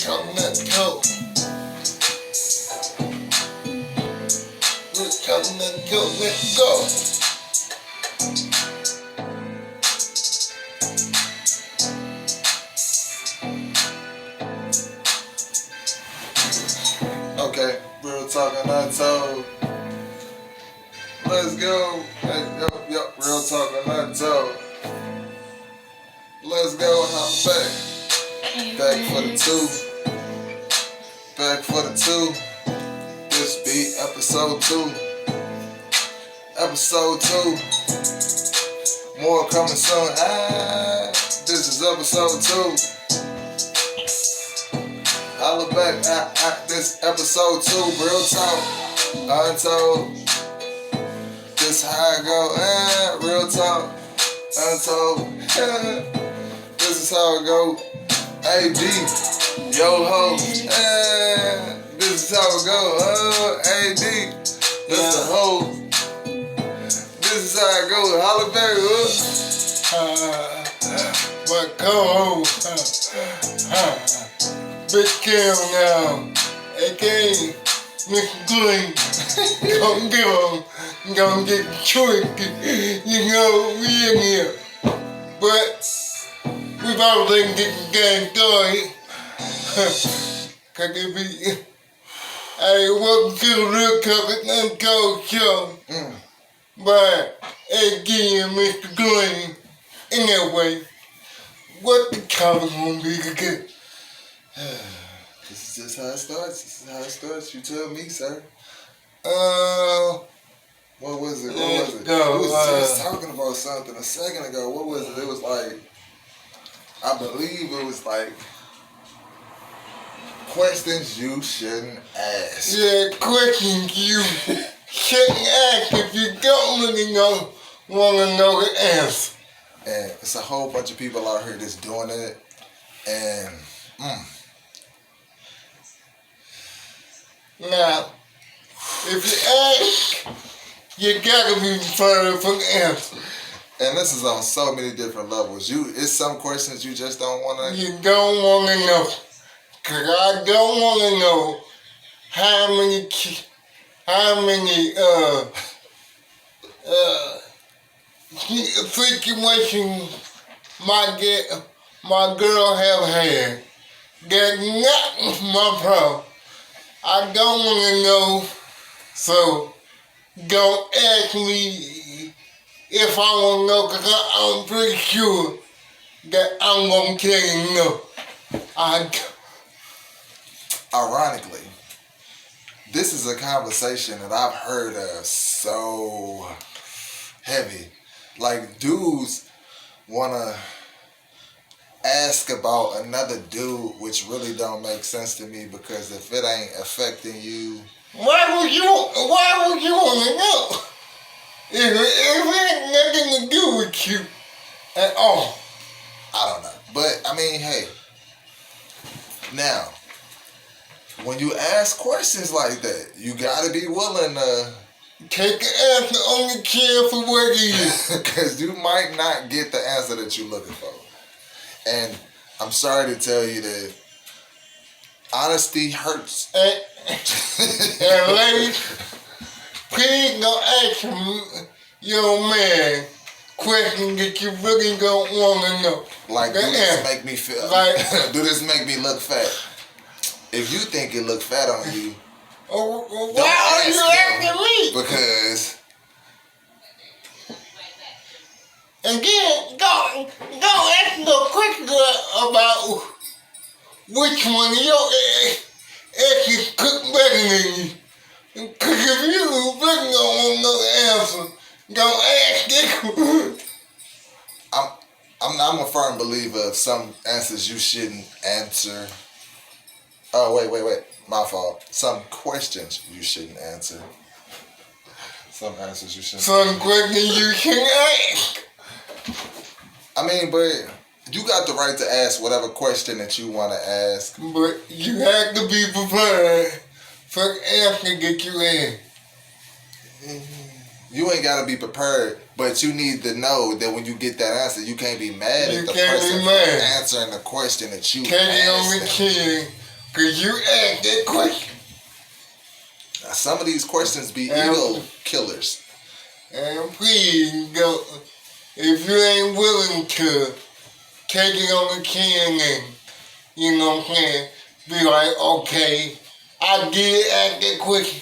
coconut coke. With coconut coke, let's go. Okay, real talking untold. Let's go. Yup, real talking untold. Let's go, I'm back. Back for the two. Back for the two. This be episode 2. Episode 2. More coming soon. This is episode 2. Holla back at this episode 2. Real talk. Untold. This how I go. Real talk. Untold. This is how it go. AD, yo ho. This is how it go. AD, this the hoe. This is how it go. Holla back, my co-host, Big Kim now, aka Mr. Green. Gonna get tricky. You know, we in here. But we probably can get the game started. Cause it be, hey, welcome to the Real Talk Untold show. But again, Mr. Green. Anyway, what the topic gonna be again? This is just how it starts. This is how it starts. You tell me, sir. What was it? Go, we was just talking about something a second ago. What was it? It was like, I believe it was like questions you shouldn't ask. Yeah, questions you shouldn't ask if you don't really want to know the answer. And it's a whole bunch of people out here that's doing it. And, Now, if you ask, you gotta be prepared for the answer. And this is on so many different levels. It's some questions you just don't want to. You don't want to know. Cause I don't want to know how many situations my girl have had. That's not my problem. I don't want to know, so don't ask me if I want to know, because I'm pretty sure that I'm going to tell you no. Ironically, this is a conversation that I've heard of so heavy. Like, dudes want to ask about another dude, which really don't make sense to me, because if it ain't affecting you, why would you want to know? If it ain't nothing to do with you at all. I don't know. But, I mean, hey, now, when you ask questions like that, you gotta be willing to take the answer on the chair for what it is. Because you might not get the answer that you're looking for. And I'm sorry to tell you that honesty hurts. And ladies, please don't ask your man questions that you really don't want to know. Like, do this make me feel, do this make me look fat? If you think it look fat on you, why are you asking me? Because again, don't ask no question about which one of your exes cook better than you. Because if you really don't want to know the answer, don't ask this. I'm a firm believer of some answers you shouldn't answer. Oh, wait. My fault. Some questions you shouldn't answer. Some answers you shouldn't. Some questions you shouldn't ask. I mean, but you got the right to ask whatever question that you want to ask. But you have to be prepared for the answer that you in. You ain't got to be prepared, but you need to know that when you get that answer, you can't be mad at the person answering the question that you Katie on the asked. kid Cause you asked that question. Some of these questions be ego killers. And please don't, if you ain't willing to take it on the chin and, you know what I'm saying, be like, okay, I did ask that question.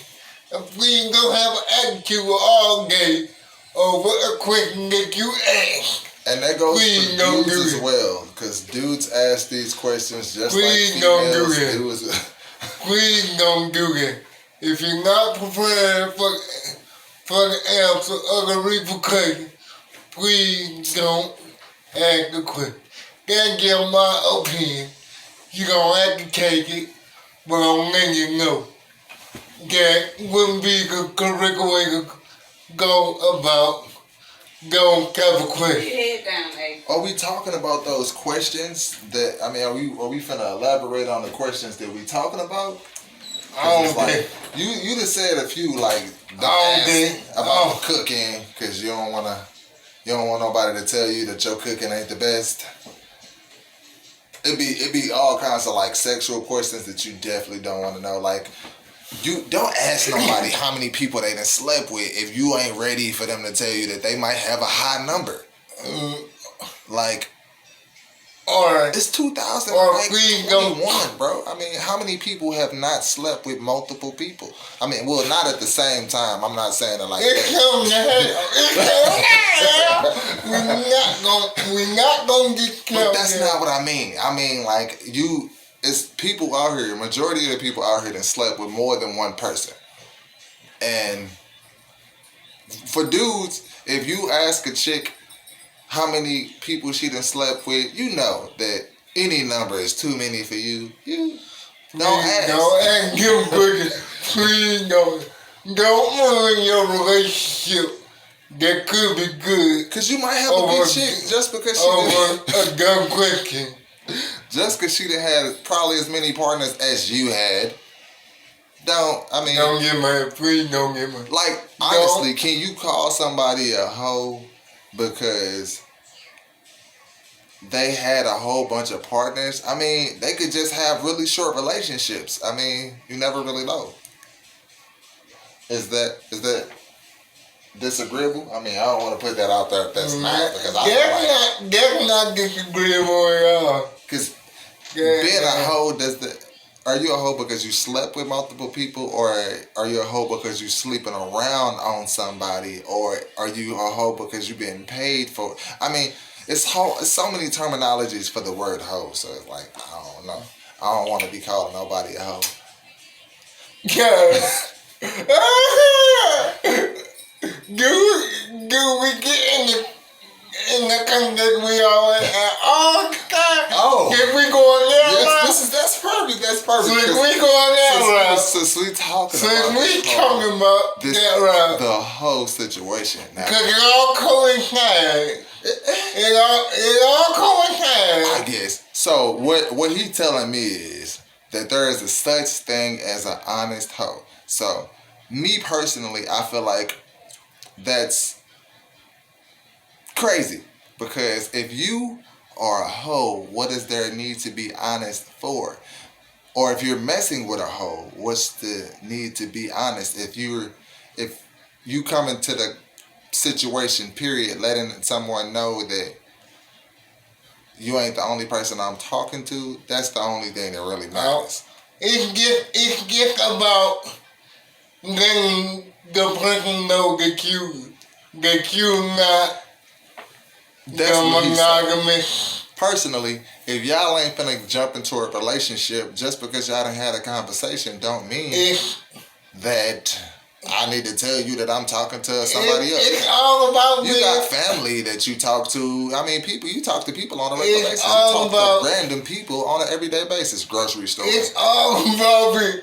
And please don't have an attitude all day over a question that you asked. And that goes Please for don't dudes do as it. well, because dudes ask these questions just Please like don't females do do. As, Please don't do that. If you're not prepared for the answer or the repercussion, please don't ask the question. That's just my opinion. You don't have to take it, but I'm letting you know that wouldn't be the correct way to go about those type of questions. Head down, A. Are we talking about those questions that, I mean, are we finna elaborate on the questions that we talking about? 'Cause I it's don't like, think. you just said a few, like, don't I don't ask think. about the cooking, because you don't want nobody to tell you that your cooking ain't the best. It'd be all kinds of like sexual questions that you definitely don't want to know. Like, you don't ask nobody how many people they done slept with if you ain't ready for them to tell you that they might have a high number. Like, Or it's Or please don't- 2021, bro. I mean, how many people have not slept with multiple people? I mean, well, not at the same time. I'm not saying it like it's that. coming to hell. We're not gonna get But killed. that's not what I mean. I mean, like, it's people out here, majority of the people out here that slept with more than one person. And for dudes, if you ask a chick how many people she done slept with, you know that any number is too many for you. You don't ask. Don't ask them questions. Please don't. Don't ruin your relationship. That could be good Cause you might have a Over- good chick just because she over a dumb question. just because she done had probably as many partners as you had. Don't get mad. Please don't get mad. Like, honestly, can you call somebody a hoe because they had a whole bunch of partners? I mean, they could just have really short relationships. I mean, you never really know. Is that disagreeable? I mean, I don't want to put that out there if that's not, because I feel like, That's not disagreeable at all. because Yeah, being a yeah. hoe, are you a hoe because you slept with multiple people, or are you a hoe because you sleeping around on somebody, or are you a hoe because you being paid for? I mean, it's so many terminologies for the word hoe, so it's like, I don't know. I don't want to be calling nobody a hoe. Yeah. do we get in the context we always have all the time? Oh. If we going there, Yes, that's perfect. That's perfect. Since because we going that route, Since we talking since about we this talking about this, that route, the whole situation. Now, because it all coincides. It all coincides. I guess. So what he telling me is that there is a such thing as an honest hoe. So me personally, I feel like that's crazy, because if you are a hoe, what does there need to be honest for? Or if you're messing with a hoe, what's the need to be honest? If you come into the situation, period, letting someone know that you ain't the only person I'm talking to, that's the only thing that really matters. It's just about letting the person know that you not That's what he said. monogamous. Personally, if y'all ain't finna jump into a relationship just because y'all done had a conversation, don't mean It's that I need to tell you that I'm talking to somebody else. It's all about You being. got family that you talk to. I mean, you talk to people on a regular It's basis. You all talk about- to random people on an everyday basis. Grocery store. It's all about being.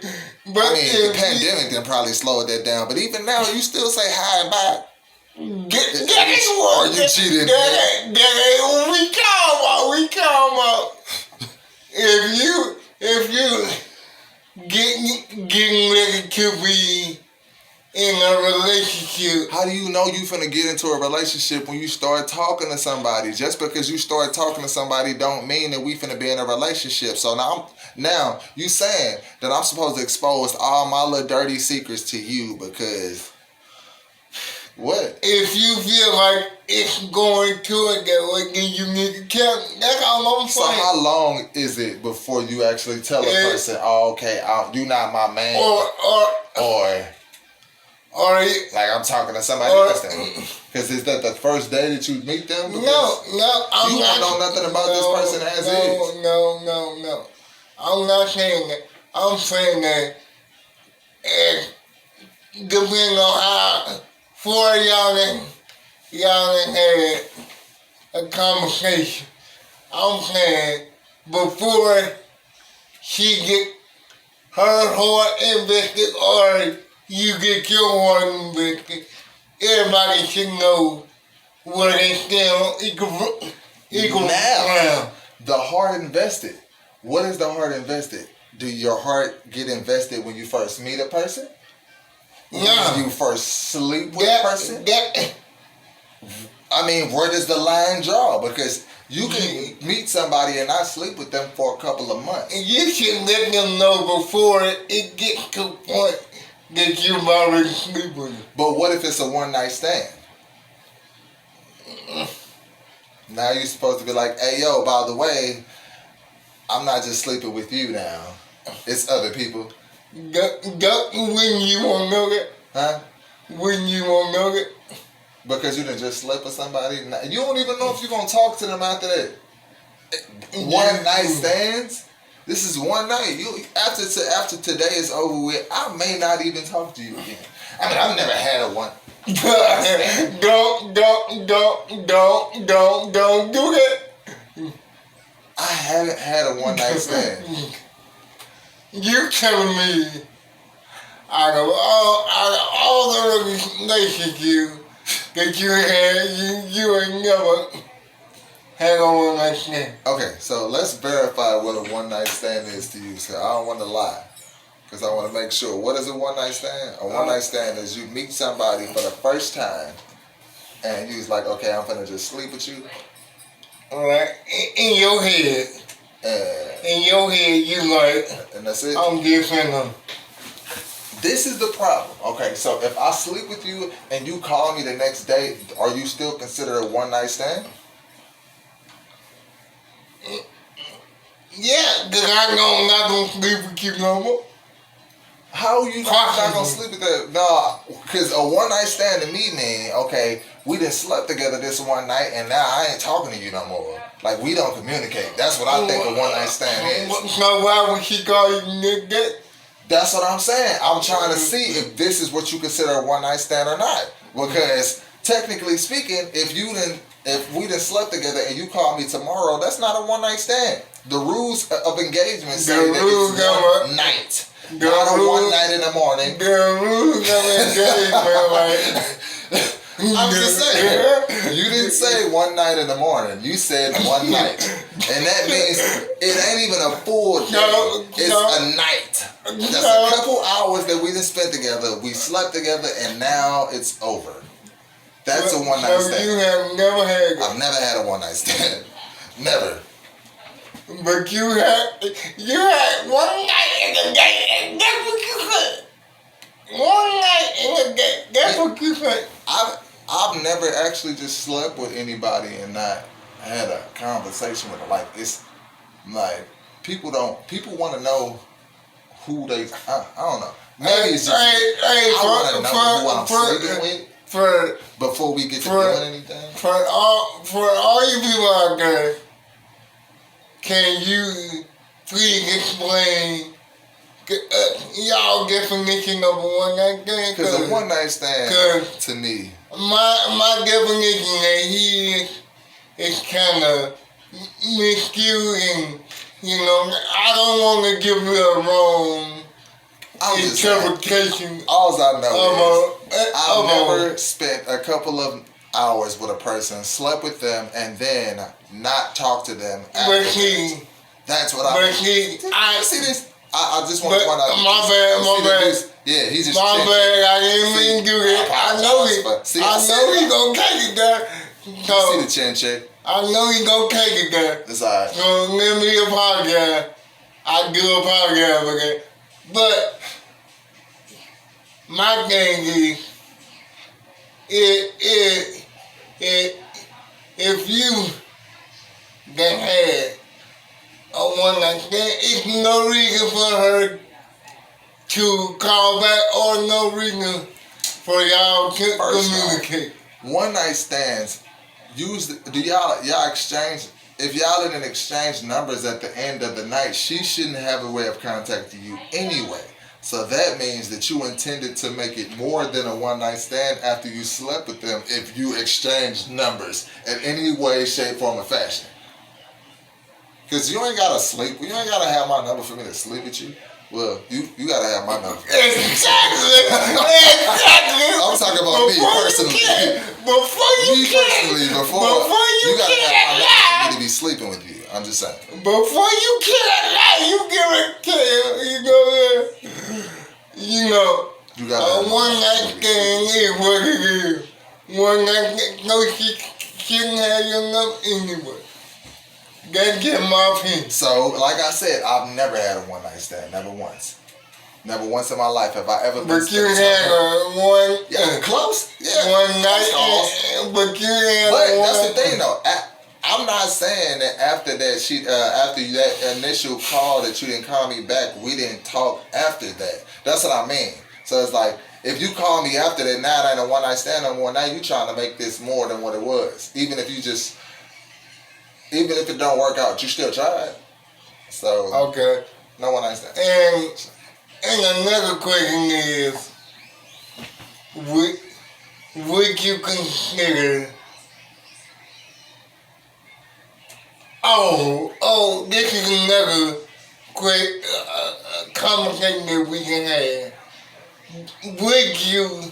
But I mean, the if pandemic then probably slowed that down. But even now, you still say hi and bye. that ain't what Are you cheating? That ain't what we talking about. We talking about if you getting ready to be in a relationship. How do you know you finna get into a relationship when you start talking to somebody? Just because you start talking to somebody don't mean that we finna be in a relationship. So now you saying that I'm supposed to expose all my little dirty secrets to you because what? If you feel like it's going to it that way, then you need to tell me. That's all I'm So saying. how long is it before you actually tell a person, oh, okay, you not my man? Or like I'm talking to somebody else then? Because is that the first day that you meet them? Because no, I'm you not. don't know nothing about this person as is. No. I'm not saying that. I'm saying that depending on how far y'all done had a conversation, I'm saying before she get her heart invested or you get your heart invested, everybody should know where they stand on equal ground. The heart invested. What is the heart invested? Do your heart get invested when you first meet a person? No. When you first sleep with a person? I mean, where does the line draw? Because you can meet somebody and not sleep with them for a couple of months. You should let them know before it gets to the point that you've already sleep with them. But what if it's a one-night stand? Now you're supposed to be like, hey, yo, by the way, I'm not just sleeping with you now. It's other people. When you won't know that? Huh? When you won't know that? Because you done just slept with somebody. You don't even know if you're going to talk to them after that. One night stands? This is one night. After today is over with, I may not even talk to you again. I mean, I've never had a one. Don't do that. I haven't had a one night stand. You telling me out of all the relationships that you had, you ain't never had a one night stand. Okay, so let's verify what a one night stand is to you. So I don't want to lie, because I want to make sure. What is a one night stand? A one night stand is you meet somebody for the first time, and you was like, okay, I'm gonna just sleep with you. All right, in your head. In your head, you like, and that's it. I'm different. This is the problem. Okay, so if I sleep with you and you call me the next day, are you still considered a one night stand? Yeah, because I'm not going to sleep with you no more. How are you not going to sleep with that? No, because a one night stand to me mean, okay, we done slept together this one night and now I ain't talking to you no more. Like, we don't communicate. That's what I think a one night stand is. So why would she call you nigga? That's what I'm saying. I'm trying to see if this is what you consider a one night stand or not. Because technically speaking, if we done slept together and you call me tomorrow, that's not a one night stand. The rules of engagement say that it's one night. Not a one night in the morning. The rules of engagement, like. I'm just saying. You didn't say one night in the morning. You said one night. And that means it ain't even a full day. It's a night. That's a couple hours that we just spent together. We slept together and now it's over. That's a one night stand. You have never had it. I've never had a one night stand. Never. But you had one night in the day, and that's what you said. One night in the day, that's what you said. I've never actually just slept with anybody and not had a conversation with them. Like, it's like people want to know who they. I don't know. Maybe it's just I want to know who I'm sleeping with before we get to doing anything. For all you people out there, can you please explain y'all definition of a one night stand? Because a one night stand to me. My definition that he is kind of miscued, and I don't want to give you a wrong interpretation. All I know is I've never spent a couple of hours with a person, slept with them, and then not talk to them after. That's what I see this. I just want to point out. My bad. Yeah, he's just My chin bad, check. I didn't mean to do that. I know he gonna take it there. See So the chin check. I know he gonna take it there. It's alright. So let me apologize. I do apologize for that. But my thing is, if you that had a one night stand, it's no reason for her to call back or no reason for y'all to First off, communicate. One night stands. Do y'all exchange? If y'all didn't exchange numbers at the end of the night, she shouldn't have a way of contacting you anyway. So that means that you intended to make it more than a one night stand after you slept with them if you exchanged numbers in any way, shape, form, or fashion. Because you ain't gotta sleep. You ain't gotta have my number for me to sleep with you. Well, you gotta have my number. Exactly. I'm talking about me personally. Before you Me personally, before you gotta have my number for me to be sleeping with you. I'm just saying. Before you can't lie, you give a tell, you know, You gotta one night stand is what it is. One night stand, no, she shouldn't have your number anyway. That's just my opinion. So, like I said, I've never had a one night stand. Never once. Never once in my life have I ever been. But you had one. Yeah, close. Yeah. One night, Close. but you had But one. that's the thing, though. I'm not saying that after that after that initial call that you didn't call me back, we didn't talk after that. That's what I mean. So it's like, if you call me after that, now it ain't a one night stand no more. Now you trying to make this more than what it was. Even if it don't work out, you still tried. So Okay. no one night stand. And another question is, would you consider? Oh, this is another quick conversation that we can have. Would you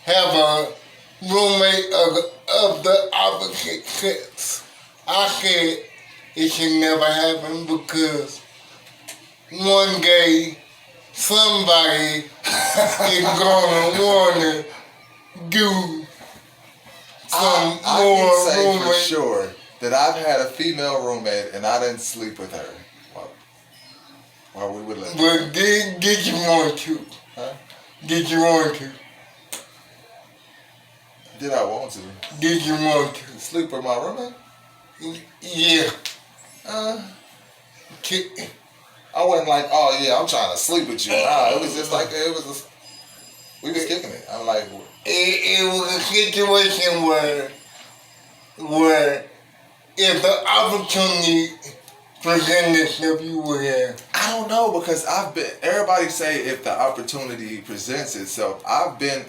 have a roommate of the opposite sex? I said it should never happen because one day somebody is gonna wanna do some I more can say for roommate. sure that I've had a female roommate and I didn't sleep with her while we were living. But did you want to? Huh? Did you want to? Did I want to? Did you want to? Sleep with my roommate? Yeah. I wasn't like, oh yeah, I'm trying to sleep with you. Nah, it was just like, we was kicking it. I'm like, It was a situation where if the opportunity presented itself, you would have. I don't know, because everybody say if the opportunity presents itself. I've been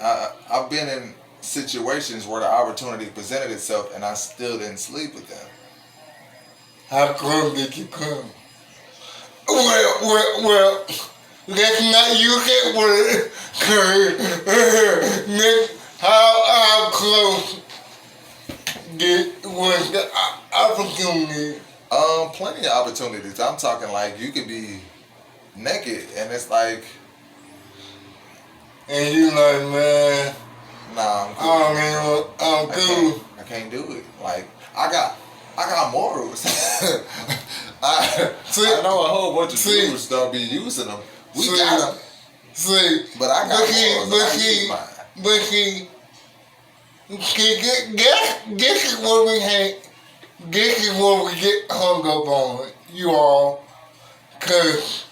in situations where the opportunity presented itself and I still didn't sleep with them. How close did you come? Well, let's not use that word. How close was the opportunity? Plenty of opportunities. I'm talking like you could be naked and it's like, And you like, man, nah, I'm cool. I'm cool. I can't do it. Like I got morals. I know a whole bunch of dudes don't be using them. We got them. See, But I got morals. I use mine. but see, this is what we hate. This is what we get hung up on, you all. Cause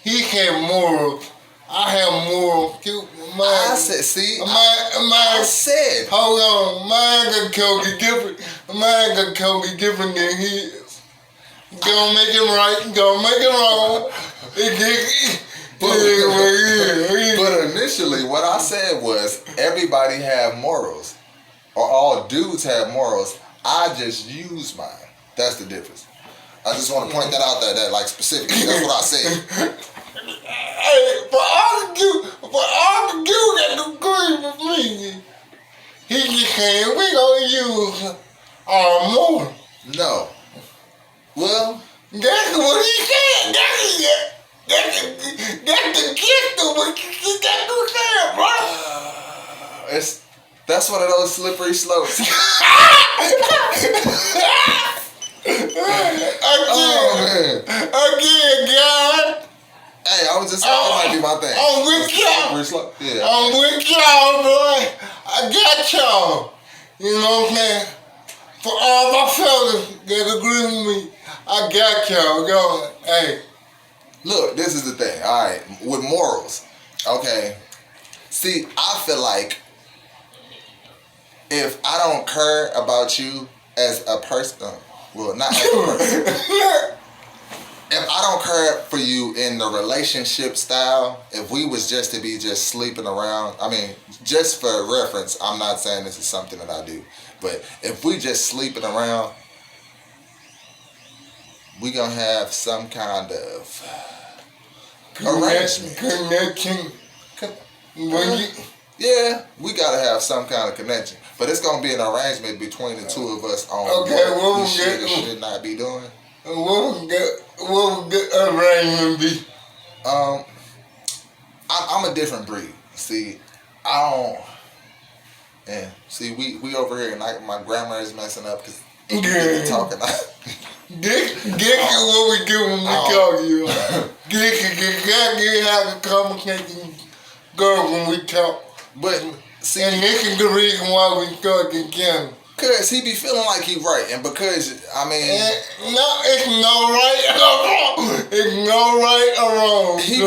he had morals. I have morals too. I said, Hold on, mine got totally different. Mine got totally different than his. Don't make him right, don't make him wrong. But initially, what I said was everybody have morals, or all dudes have morals. I just use mine. That's the difference. I just want to point that out there, that like specifically. That's what I said. Hey, for all the dudes that agree with me, he just saying we gonna use our morals. No. Well, That's what he said. That's the gist of what he That's one of those slippery slopes. Again, God. Hey, I was just saying that might be my thing. I'm with y'all. Slippery slope. Yeah. I'm with y'all, boy. I got y'all. You know what I'm saying? For all my fellas that agree with me, I got y'all. Yo, hey. Look, this is the thing. All right, with morals. Okay. See, I feel like if I don't care about you as a person, well, not as a person. If I don't care for you in the relationship style, if we was just to be just sleeping around, I mean, just for reference, I'm not saying this is something that I do, but if we just sleeping around, we gonna have some kind of arrangement. Connection. When you, Yeah, we gotta have some kind of connection, but it's gonna be an arrangement between the two of us on Okay, what well, we should or should not be doing. what would the arrangement be? I'm a different breed. See, I don't. Yeah. See, we over here, and my grammar is messing up because talking. This is what we do when we talk to you. This is how the conversation goes when we talk. But see, And this is the reason why we start together. cause he be feeling like he right, and because I mean, No, it's no right or wrong. It's no right or wrong. he